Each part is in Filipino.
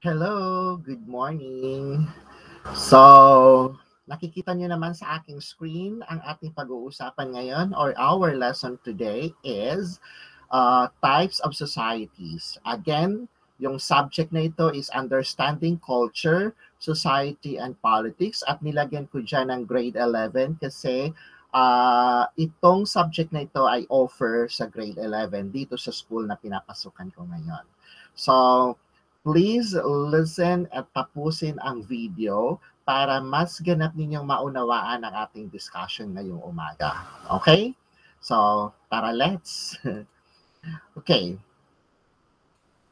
Hello, good morning. So, nakikita nyo naman sa aking screen ang ating pag-uusapan ngayon or our lesson today is types of societies. Again, yung subject na ito is understanding culture, society, and politics at nilagyan ko dyan ng grade 11 kasi itong subject na ito ay offer sa grade 11 dito sa school na pinapasukan ko ngayon. So, please listen at tapusin ang video para mas ganap ninyong maunawaan ang ating discussion ngayong umaga. Okay? So, tara, let's. Okay.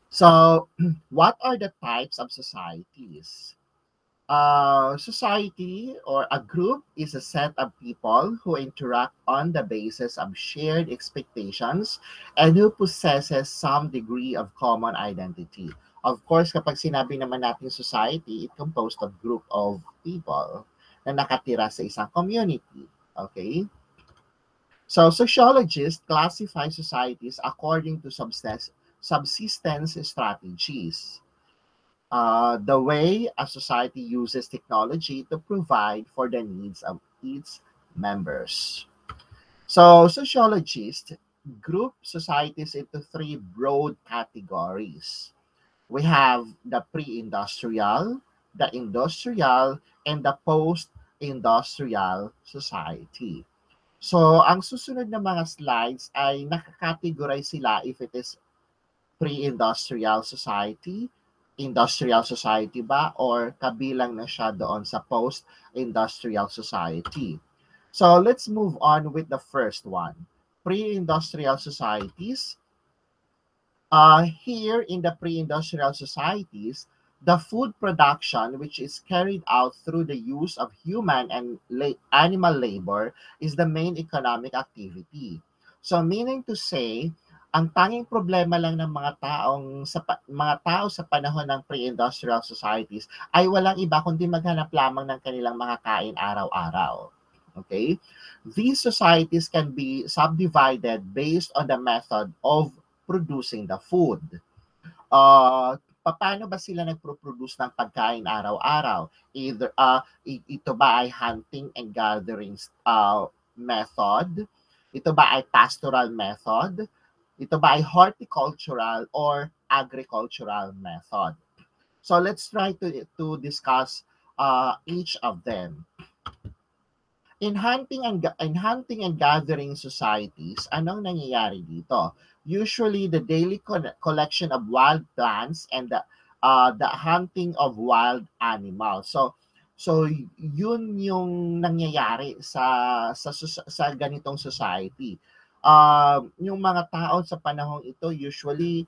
So, what are the types of societies? Society or a group is a set of people who interact on the basis of shared expectations and who possesses some degree of common identity. Of course, kapag sinabi naman natin society, it composed of group of people na nakatira sa isang community. Okay? So, sociologists classify societies according to subsistence strategies. The way a society uses technology to provide for the needs of its members. So, sociologists group societies into three broad categories. We have the pre-industrial, the industrial, and the post-industrial society. So, ang susunod na mga slides ay nakakategorize sila if it is pre-industrial society, industrial society ba, or kabilang na siya doon sa post-industrial society. So, let's move on with the first one. Pre-industrial societies. Here in the pre-industrial societies, the food production, which is carried out through the use of human and animal labor, is the main economic activity. So, meaning to say, ang tanging problema lang ng mga tao sa panahon ng pre-industrial societies ay walang iba kundi maghanap lamang ng kanilang makakain araw-araw. Okay? These societies can be subdivided based on the method of producing the food. Paano ba sila nagpo-produce ng pagkain araw-araw? Either ito ba ay hunting and gathering method? Ito ba ay pastoral method? Ito ba ay horticultural or agricultural method? So let's try to discuss each of them. In hunting and gathering societies, anong nangyayari dito? Usually the daily collection of wild plants and the hunting of wild animals. So yun yung nangyayari sa ganitong society. Yung mga tao sa panahong ito usually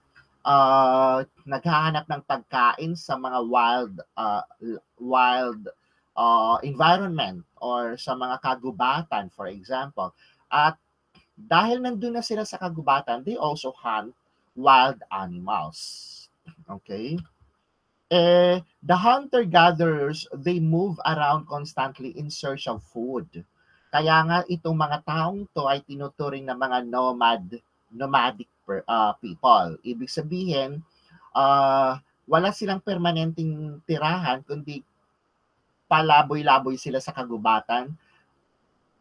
naghahanap ng pagkain sa mga wild environment or sa mga kagubatan, for example. At dahil nandun na sila sa kagubatan, they also hunt wild animals. Okay? The hunter-gatherers, they move around constantly in search of food. Kaya nga itong mga taong to ay tinuturing na mga nomadic people. Ibig sabihin, wala silang permanenteng tirahan, kundi palaboy-laboy sila sa kagubatan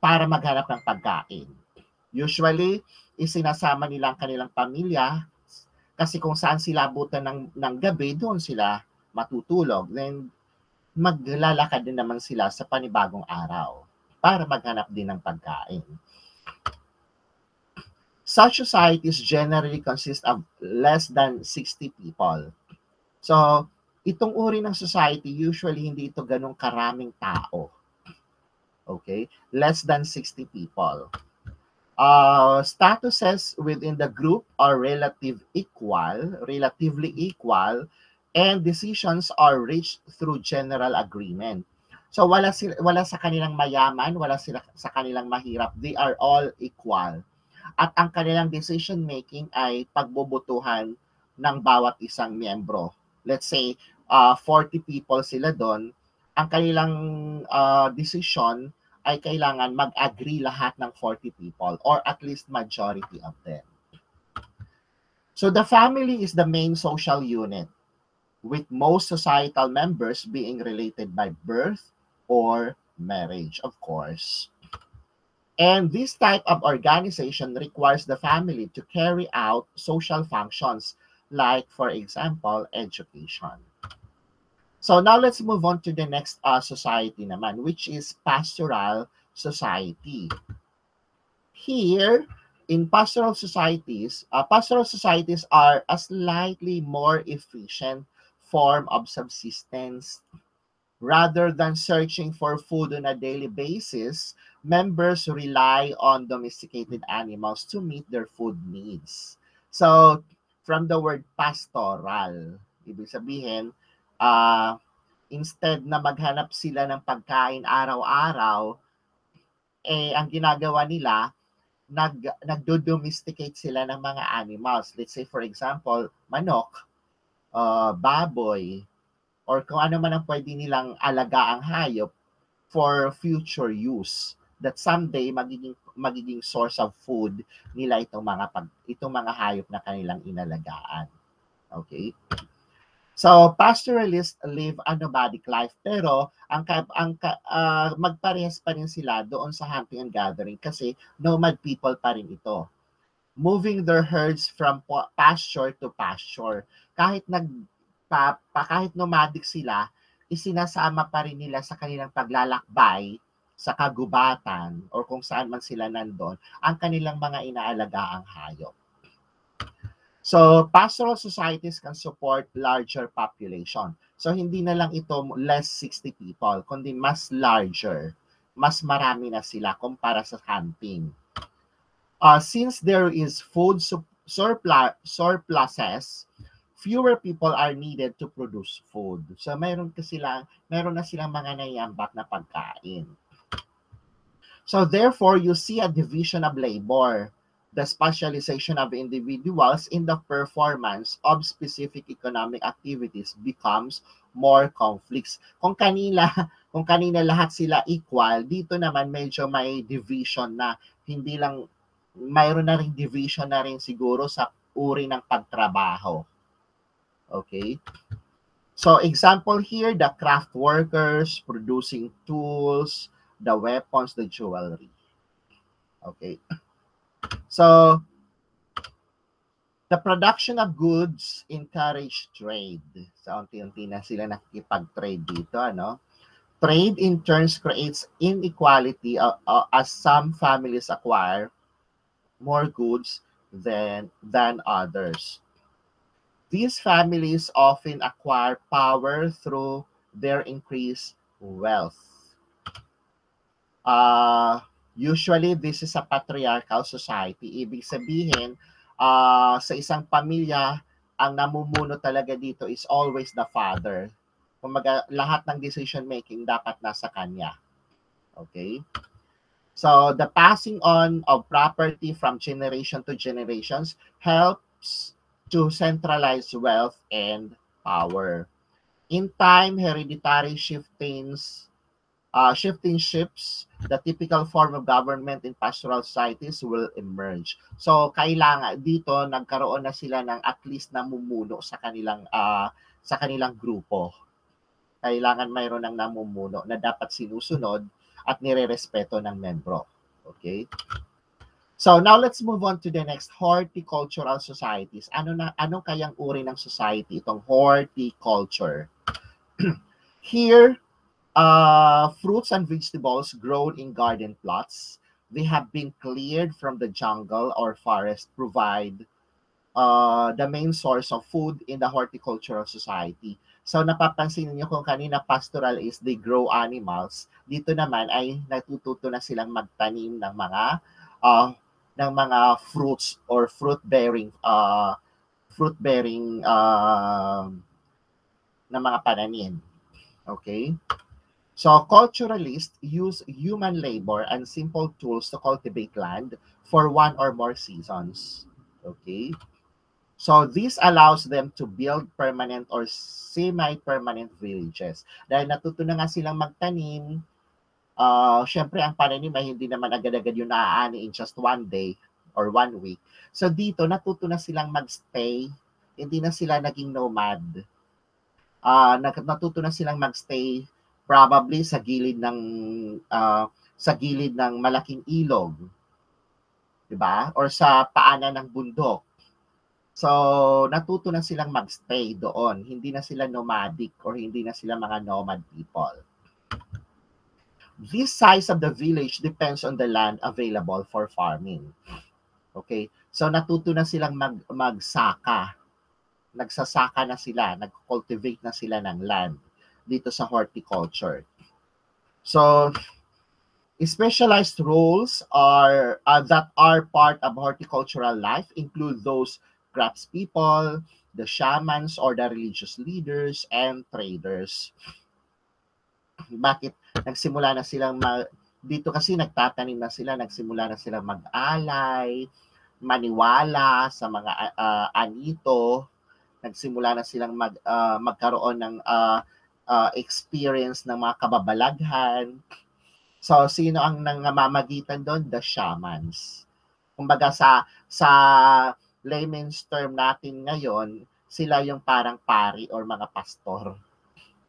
para maghanap ng pagkain. Usually, isinasama nila ang kanilang pamilya kasi kung saan sila abutan ng gabi, doon sila matutulog. Then, maglalakad din naman sila sa panibagong araw para maghanap din ng pagkain. Such societies generally consist of less than 60 people. So, itong uri ng society, usually hindi ito ganong karaming tao. Okay? Less than 60 people. Statuses within the group are relatively equal, and decisions are reached through general agreement. So wala sa kanilang mayaman, wala sila sa kanilang mahirap. They are all equal. At ang kanilang decision making ay pagbobotohan ng bawat isang miyembro. Let's say 40 people sila doon. Ang kanilang decision ay kailangan mag-agree lahat ng 40 people or at least majority of them. So the family is the main social unit. with most societal members being related by birth or marriage, of course. And this type of organization requires the family to carry out social functions, like, for example, education. So now let's move on to the next society naman, which is Pastoral Society. Here, in pastoral societies are a slightly more efficient form of subsistence. Rather than searching for food on a daily basis, members rely on domesticated animals to meet their food needs. So, from the word pastoral, ibig sabihin, uh, instead na maghanap sila ng pagkain araw-araw, ang ginagawa nila, nagdo-domesticate sila ng mga animals. Let's say, for example, manok, baboy, or kung ano man ang pwede nilang alagaang hayop for future use, that someday magiging source of food nila itong mga hayop na kanilang inalagaan. Okay? So, pastoralists live a nomadic life, pero magparehas pa rin sila doon sa hunting and gathering kasi nomad people pa rin ito. Moving their herds from pasture to pasture. Kahit nomadic sila, isinasama pa rin nila sa kanilang paglalakbay sa kagubatan or kung saan man sila nandun ang kanilang mga inaalagaang hayop. So, pastoral societies can support larger population. So, hindi na lang ito less 60 people, kundi mas larger. Mas marami na sila kumpara sa hunting. Since there is food surpluses, fewer people are needed to produce food. So, meron na silang mga naiambak na pagkain. So, therefore, you see a division of labor. The specialization of individuals in the performance of specific economic activities becomes more conflicts. Kung kanina lahat sila equal, dito naman medyo may division na, hindi lang, mayroon na ring division na rin siguro sa uri ng pagtrabaho. Okay? So, example here, the craft workers producing tools, the weapons, the jewelry. Okay? So, the production of goods encourage trade. So, unti-unti na sila nakikipag-trade dito, ano? Trade in turns creates inequality as some families acquire more goods than others. These families often acquire power through their increased wealth. Usually, this is a patriarchal society. Ibig sabihin, sa isang pamilya, ang namumuno talaga dito is always the father. Kumbaga, lahat ng decision making dapat nasa kanya. Okay? So, the passing on of property from generation to generations helps to centralize wealth and power. In time, hereditary shifting ships, the typical form of government in pastoral societies will emerge. So, kailangan dito nagkaroon na sila ng at least namumuno sa kanilang grupo. Kailangan mayroon ng namumuno na dapat sinusunod at nirerespeto ng membro. Okay? So, now let's move on to the next, horticultural societies. Ano kayang uri ng society itong horticulture? Here, fruits and vegetables grown in garden plots. They have been cleared from the jungle or forest, provide the main source of food in the horticultural society. So napapansin niyo kung kanina pastoral is they grow animals, dito naman ay natututo na silang magtanim ng mga fruits or fruit bearing na mga pananim. Okay? So, culturalists use human labor and simple tools to cultivate land for one or more seasons. Okay? So, this allows them to build permanent or semi-permanent villages. Dahil natuto na nga silang magtanim, syempre ang pananim ay hindi naman agad-agad yung naaani in just one day or 1 week. So, dito natuto na silang magstay, hindi na sila naging nomad. natuto na silang magstay probably sa gilid ng malaking ilog, 'di ba? Or sa paanan ng bundok. So, natuto na silang magstay doon. Hindi na sila nomadic or hindi na sila mga nomad people. This size of the village depends on the land available for farming. Okay? So, natuto na silang magsaka. Nagsasaka na sila, nag-cultivate na sila ng land dito sa horticulture. So, specialized roles that are part of horticultural life include those craftspeople, the shamans or the religious leaders, and traders. Bakit nagsimula na silang dito kasi nagtatanim na sila, nagsimula na silang mag-alay, maniwala sa mga anito, nagsimula na silang magkaroon ng experience ng mga kababalaghan. So, sino ang namamagitan doon? The shamans. Kumbaga sa layman's term natin ngayon, sila yung parang pari or mga pastor.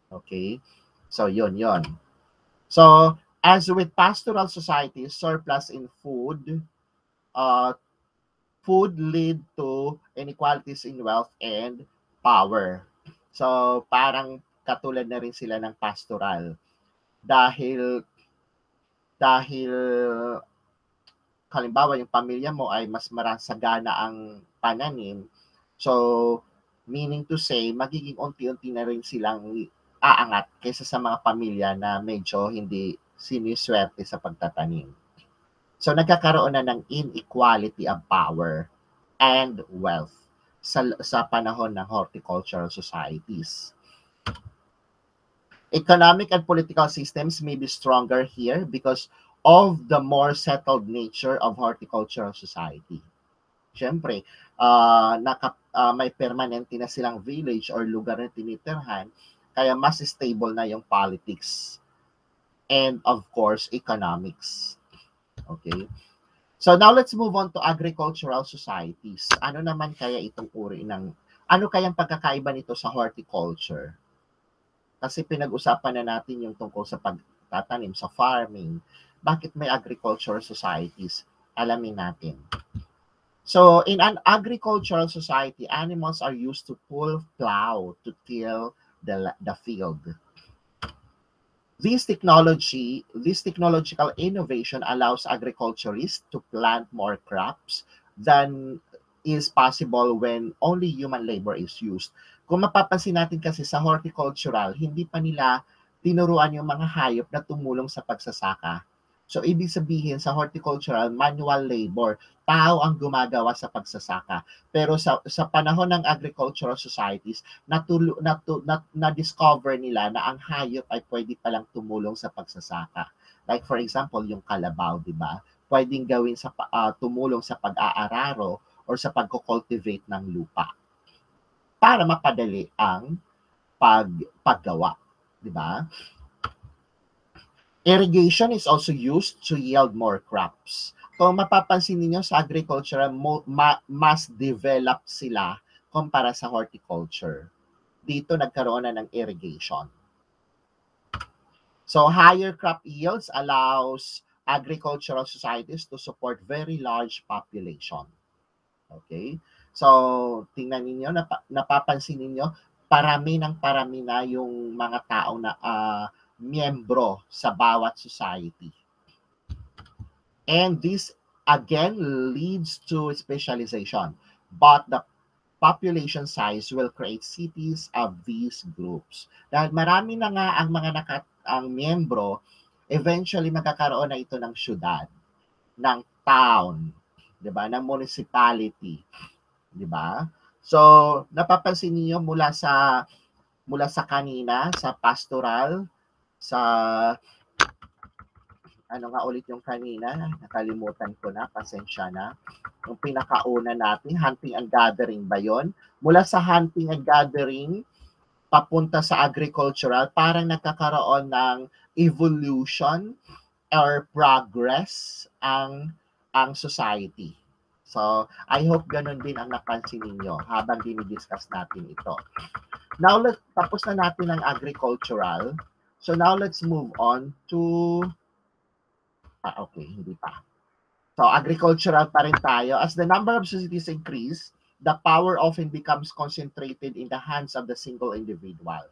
Okay? So, yun. So, as with pastoral societies, surplus in food lead to inequalities in wealth and power. So, parang katulad na rin sila ng pastoral. Dahil halimbawa yung pamilya mo ay mas sagana ang pananim, so meaning to say magiging unti-unti na rin silang aangat kaysa sa mga pamilya na medyo hindi siniswerte sa pagtatanim. So nagkakaroon na ng inequality of power and wealth sa panahon ng horticultural societies. Economic and political systems may be stronger here because of the more settled nature of horticultural society. Siyempre, may permanente na silang village or lugar na tinitirhan, kaya mas stable na yung politics and of course, economics. Okay? So now let's move on to agricultural societies. Ano naman kaya itong uri ano kayang pagkakaiba nito sa horticulture? Kasi pinag-usapan na natin yung tungkol sa pagtatanim, sa farming. Bakit may agricultural societies? Alamin natin. So, in an agricultural society, animals are used to plow to till the field. This technological innovation allows agriculturists to plant more crops than is possible when only human labor is used. Kung mapapansin natin kasi sa horticultural, hindi pa nila tinuruan yung mga hayop na tumulong sa pagsasaka. So, ibig sabihin sa horticultural, manual labor, tao ang gumagawa sa pagsasaka. Pero sa panahon ng agricultural societies, na-discover nila na ang hayop ay pwede palang tumulong sa pagsasaka. Like for example, yung kalabaw, di ba? Pwedeng gawin tumulong sa pag-aararo or sa pag-cultivate ng lupa para mapadali ang paggawa, di ba? Irrigation is also used to yield more crops. Kung mapapansin niyo sa agriculture, mas developed sila kumpara sa horticulture. Dito nagkaroon na ng irrigation. So higher crop yields allows agricultural societies to support very large population. Okay? So, tingnan niyo, napapansin niyo, parami na yung mga tao na miyembro sa bawat society. And this, again, leads to specialization. But the population size will create cities of these groups. Dahil marami na nga ang ang miyembro, eventually magkakaroon na ito ng syudad, ng town, 'di ba, ng municipality. 'Di ba? So, napapansin niyo mula sa kanina, sa pastoral, sa ano nga ulit yung kanina, nakalimutan ko na, pasensya na. Yung pinakauna natin, hunting and gathering ba yon? Mula sa hunting and gathering, papunta sa agricultural, parang nagkakaroon ng evolution or progress ang society. So, I hope ganun din ang napansin ninyo habang dinidiscuss natin ito. Now, tapos na natin ang agricultural. So now let's move on to, okay, hindi pa. So agricultural pa rin tayo. As the number of societies increase, the power often becomes concentrated in the hands of the single individual.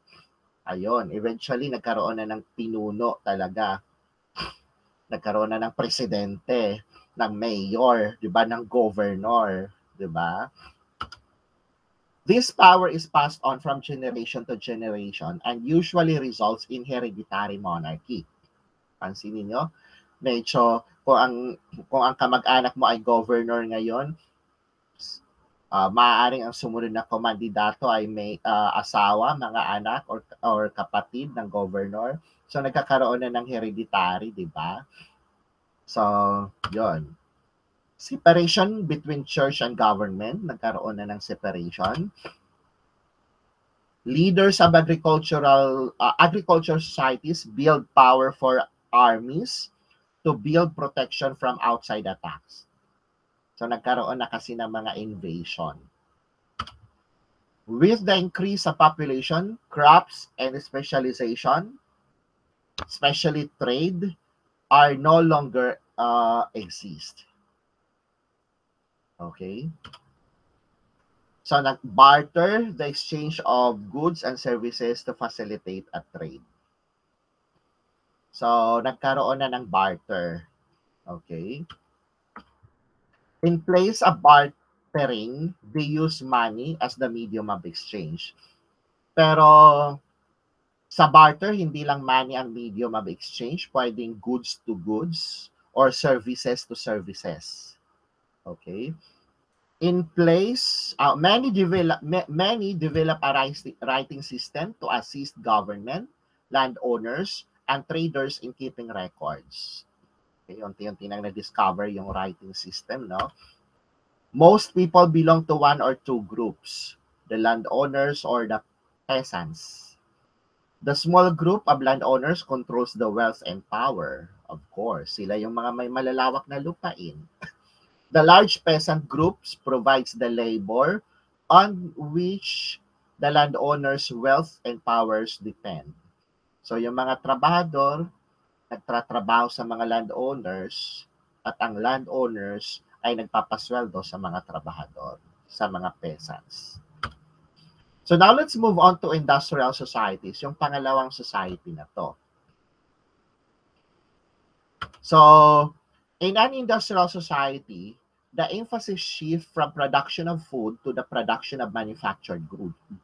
Ayun, eventually nagkaroon na ng pinuno talaga. Nagkaroon na ng presidente, ng mayor, 'di ba, ng governor, 'di ba? This power is passed on from generation to generation and usually results in hereditary monarchy. Pansinin nyo, medyo kung ang kamag-anak mo ay governor ngayon, maaaring ang sumunod na komandidato ay may asawa, mga anak, or kapatid ng governor. So, nagkakaroon na ng hereditary, di ba? So, yon. Separation between church and government. Nagkaroon na ng separation. Leaders of agriculture societies build power for armies to build protection from outside attacks. So, nagkaroon na kasi ng mga invasion. With the increase of population, crops and specialization, especially trade, are no longer exist. Okay? So, nag-barter the exchange of goods and services to facilitate a trade. So, nagkaroon na ng barter. Okay? In place of bartering, they use money as the medium of exchange. Pero sa barter, hindi lang money ang medium of exchange. Pwedeng goods to goods or services to services. Okay? In place, many develop a writing system to assist government, landowners, and traders in keeping records. Okay, unti-unti nang na-discover yung writing system, no? Most people belong to one or two groups, the landowners or the peasants. The small group of landowners controls the wealth and power. Of course, sila yung mga may malalawak na lupain. The large peasant groups provides the labor on which the landowner's wealth and powers depend. So yung mga trabahador, nagtatrabaho sa mga landowners at ang landowners ay nagpapasweldo sa mga trabahador, sa mga peasants. So now let's move on to industrial societies, yung pangalawang society na to. So in an industrial society, the emphasis shift from production of food to the production of manufactured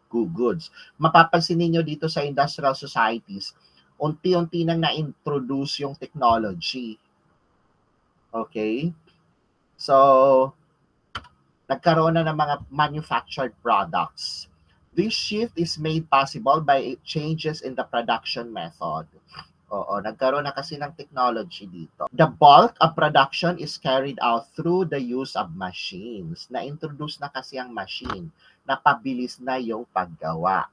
goods. Mapapansin niyo dito sa industrial societies, unti-unti nang na-introduce yung technology. Okay? So, nagkaroon na ng mga manufactured products. This shift is made possible by changes in the production method. Oo, nagkaroon na kasi ng technology dito. The bulk of production is carried out through the use of machines. Na-introduce na kasi ang machine. Napabilis na yung paggawa.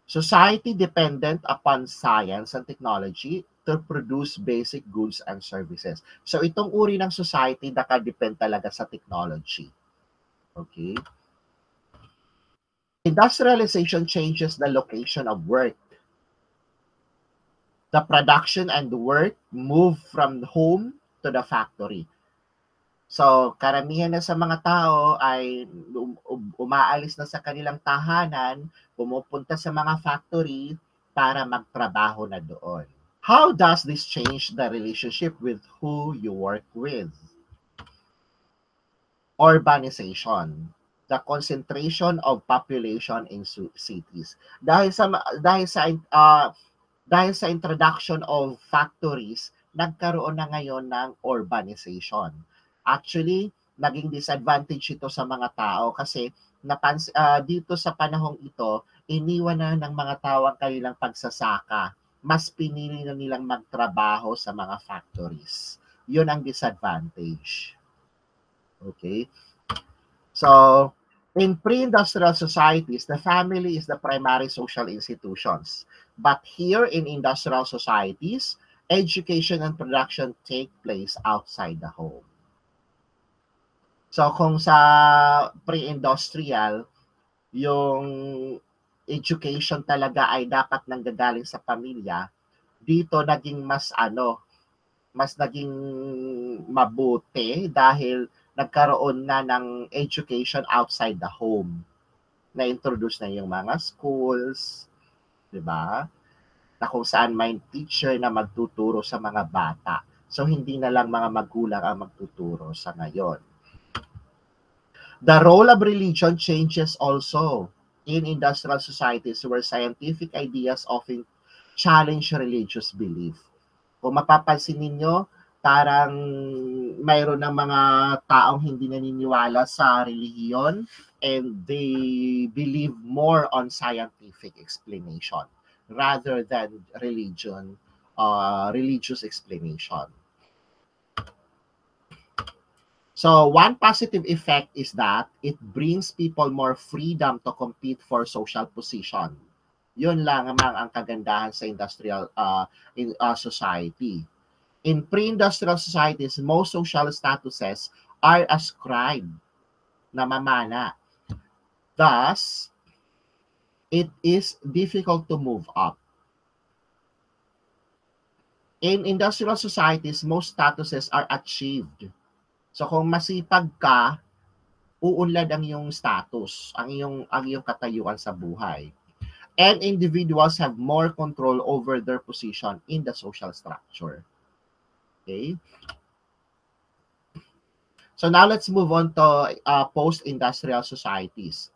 Society dependent upon science and technology to produce basic goods and services. So itong uri ng society nakadepend talaga sa technology. Okay? Industrialization changes the location of work. The production and the work move from home to the factory. So, karamihan na sa mga tao ay umaalis na sa kanilang tahanan, pumupunta sa mga factory para magtrabaho na doon. How does this change the relationship with who you work with? Urbanization, the concentration of population in cities. Dahil sa introduction of factories, nagkaroon na ngayon ng urbanization. Actually, naging disadvantage ito sa mga tao kasi dito sa panahong ito, iniwan na ng mga tao ang kanilang pagsasaka. Mas pinili na nilang magtrabaho sa mga factories. Yun ang disadvantage. Okay? So, in pre-industrial societies, the family is the primary social institutions. But here in industrial societies, education and production take place outside the home. So kung sa pre-industrial, yung education talaga ay dapat nanggagaling sa pamilya, dito naging mas naging mabuti dahil nagkaroon na ng education outside the home. Na-introduce na yung mga schools, di ba? Na kung saan may teacher na magtuturo sa mga bata. So, hindi na lang mga magulang ang magtuturo sa ngayon. The role of religion changes also in industrial societies where scientific ideas often challenge religious belief. Kung mapapansin ninyo, parang mayroon ng mga taong hindi naniniwala sa relihiyon and they believe more on scientific explanation rather than religious explanation. So one positive effect is that it brings people more freedom to compete for social position. Yun lang naman ang kagandahan sa industrial society. In pre-industrial societies, most social statuses are ascribed na mamana. Thus, it is difficult to move up. In industrial societies, most statuses are achieved. So kung masipag ka, uunlad ang iyong status, ang iyong katayuan sa buhay. And individuals have more control over their position in the social structure. Okay? So now let's move on to post-industrial societies.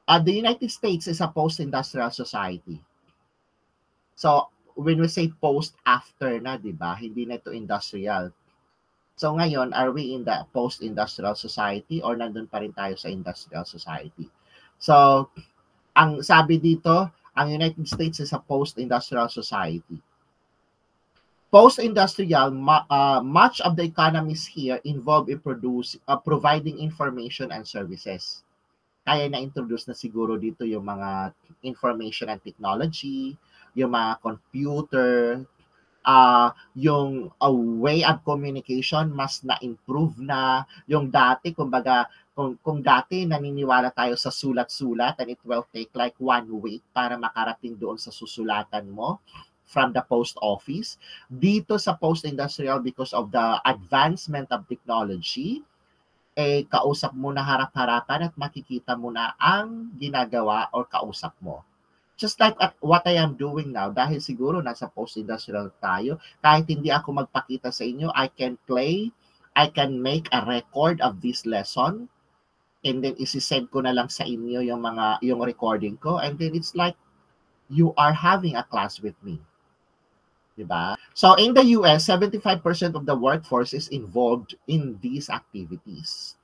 The United States is a post-industrial society. So when we say post, after na, di ba? Hindi na ito industrial. So ngayon, are we in the post-industrial society or nandun pa rin tayo sa industrial society? So, ang sabi dito, ang United States is a post-industrial society. Post-industrial, much of the economies here involve in providing information and services. Kaya na-introduce na siguro dito yung mga information and technology, yung mga computer, yung way of communication mas na-improve na. Yung dati, kumbaga, kung dati naniniwala tayo sa sulat-sulat and it will take like 1 week para makarating doon sa susulatan mo from the post office. Dito sa post-industrial, because of the advancement of technology, kausap mo na harap-harapan at makikita mo na ang ginagawa or kausap mo. Just like what I am doing now, dahil siguro nasa post-industrial tayo, kahit hindi ako magpakita sa inyo, I can make a record of this lesson, and then isi-send ko na lang sa inyo yung recording ko, and then it's like you are having a class with me. Diba? So in the US, 75% of the workforce is involved in these activities.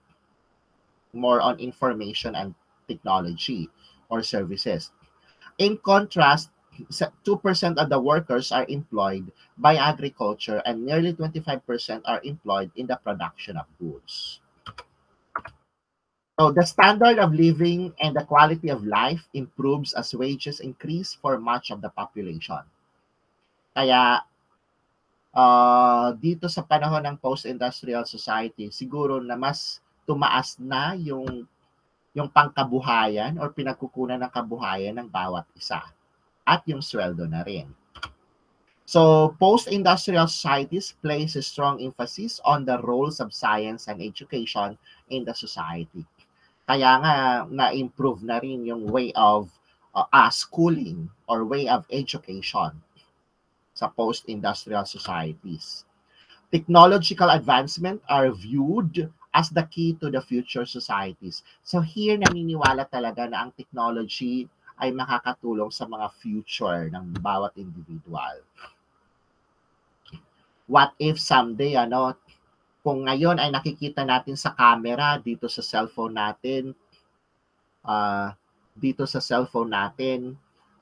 More on information and technology or services. In contrast, 2% of the workers are employed by agriculture and nearly 25% are employed in the production of goods. So the standard of living and the quality of life improves as wages increase for much of the population. Kaya dito sa panahon ng post-industrial society, siguro na mas tumaas na yung pangkabuhayan or pinagkukunan ng kabuhayan ng bawat isa at yung sweldo na rin. So post-industrial societies place a strong emphasis on the roles of science and education in the society. Kaya nga na-improve na rin yung way of schooling or way of education sa post-industrial societies. Technological advancement are viewed as the key to the future societies. So here, naniniwala talaga na ang technology ay makakatulong sa mga future ng bawat individual. What if someday, kung ngayon ay nakikita natin sa camera dito sa cellphone natin,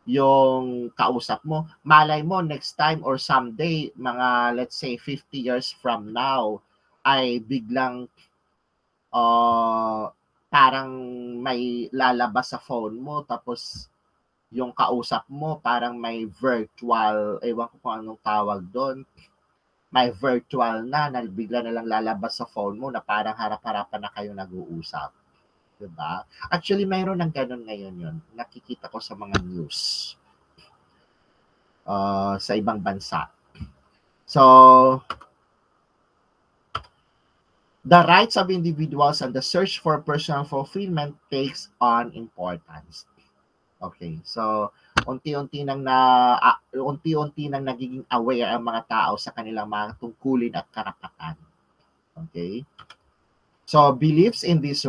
yung kausap mo, malay mo next time or someday, mga let's say 50 years from now, ay biglang parang may lalabas sa phone mo, tapos yung kausap mo parang may virtual, ewan ko kung anong tawag doon, may virtual na bigla na lang lalabas sa phone mo na parang harap-harapan na kayo nag-uusap. Diba? Actually, mayroon ng ganun ngayon yun. Nakikita ko sa mga news sa ibang bansa. So, the rights of individuals and the search for personal fulfillment takes on importance. Okay, so unti-unti nang nagiging aware ang mga tao sa kanilang mga tungkulin at karapatan. Okay? So beliefs in these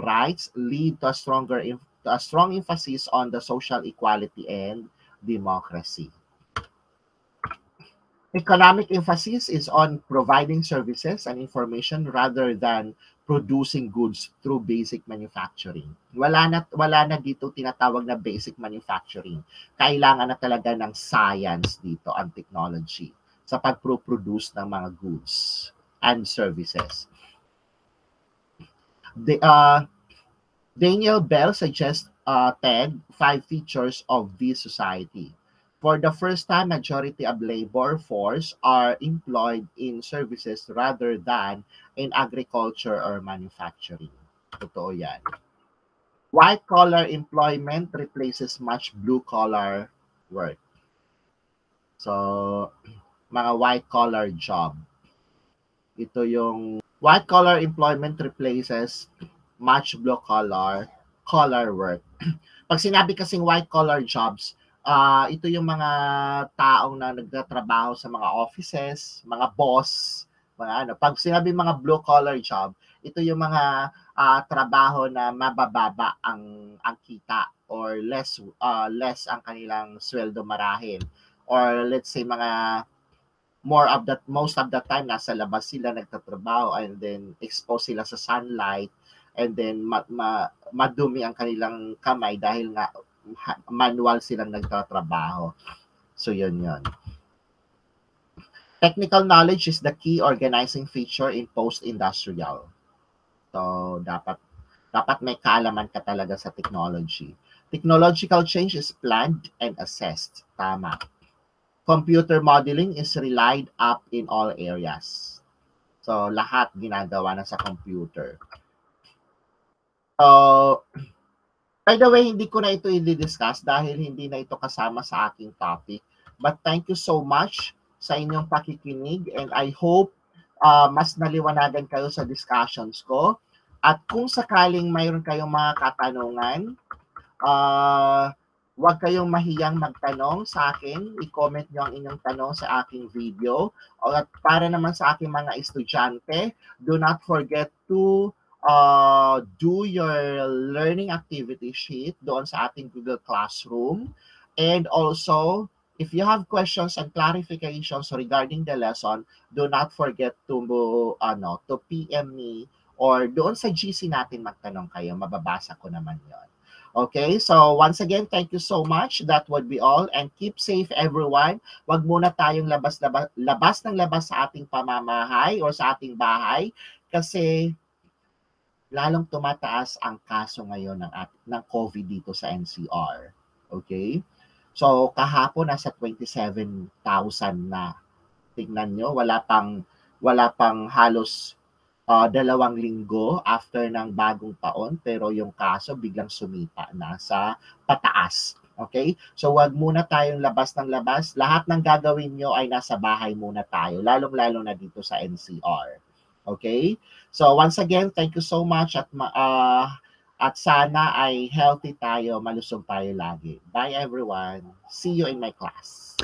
rights lead to a strong emphasis on the social equality and democracy. Economic emphasis is on providing services and information rather than producing goods through basic manufacturing. Wala na dito tinatawag na basic manufacturing. Kailangan na talaga ng science dito ang technology sa pag-produce ng mga goods and services. Daniel Bell suggests 5 features of this society. For the first time, majority of labor force are employed in services rather than in agriculture or manufacturing. Totoo yan. White-collar employment replaces much blue-collar work. So, mga white-collar job. Ito yung white-collar employment replaces much blue-collar work. Pag sinabi kasing white-collar jobs, ito yung mga taong na nagtatrabaho sa mga offices, mga boss, mga ano. Pag sinabi mga blue-collar job, ito yung mga trabaho na mabababa ang kita or less ang kanilang sweldo marahil. Or let's say mga most of the time nasa labas sila nagtatrabaho and then exposed sila sa sunlight and then madumi ang kanilang kamay dahil nga manual silang nagtatrabaho. So yun. Technical knowledge is the key organizing feature in post-industrial. So dapat may kaalaman ka talaga sa technology. Technological change is planned and assessed. Tama. Computer modeling is relied up in all areas. So lahat ginagawa na sa computer. So by the way, hindi ko na ito i-discuss dahil hindi na ito kasama sa aking topic. But thank you so much sa inyong pakikinig and I hope mas naliwanagan kayo sa discussions ko. At kung sakaling mayroon kayong mga katanungan, huwag kayong mahiyang magtanong sa akin. I-comment nyo ang inyong tanong sa aking video. At para naman sa aking mga estudyante, do not forget to do your learning activity sheet doon sa ating Google Classroom. And also, if you have questions and clarifications regarding the lesson, do not forget to PM me or doon sa GC natin magtanong kayo. Mababasa ko naman yon. Okay, so once again, thank you so much. That would be all. And keep safe, everyone. Wag muna tayong labas sa ating pamamahay or sa ating bahay kasi lalong tumataas ang kaso ngayon ng COVID dito sa NCR. Okay? So, kahapon nasa 27,000 na. Tingnan nyo, wala pang halos 2 linggo after ng bagong taon, pero yung kaso biglang sumipa na sa pataas. Okay? So, wag muna tayong labas ng labas. Lahat ng gagawin nyo ay nasa bahay muna tayo, lalong-lalo na dito sa NCR. Okay? So once again, thank you so much at sana ay healthy tayo, malusog tayo lagi. Bye everyone. See you in my class.